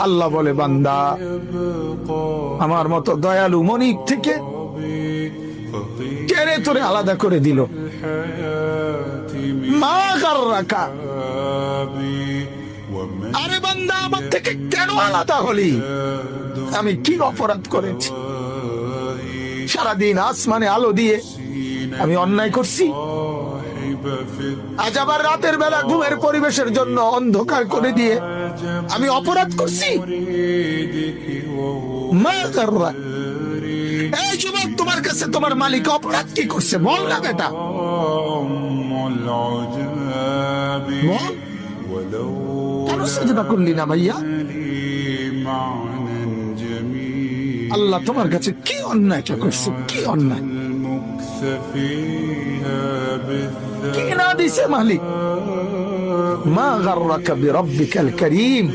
আল্লাহ বলে, বান্দা, আমার মতো দয়ালু মনিব থেকে কেড়ে তোরে আলাদা করে দিল। মা গাররাকা, আরে বান্দা, আমার থেকে কেন আলাদা হলি? আমি কি অপরাধ করেছি? সারাদিন আসমানে আলো দিয়ে আমি অন্যায় করছি? আজ আবার রাতের বেলা ঘুমের পরিবেশের জন্য অন্ধকার করে দিয়ে আমি অপরাধ করছি? মা গাররাক, এই যুবক, তোমার কাছে তোমার মালিক অপরাধ কি করছে বল না বেটা, বল। কেন সেজদা করলি না ভাইয়া? আল্লাহ তোমার কাছে কি অন্যায়টা করছে? কি অন্যায় কি না দিছে মালিক? মা গাররাকা বিরাব্বিকাল কারীম,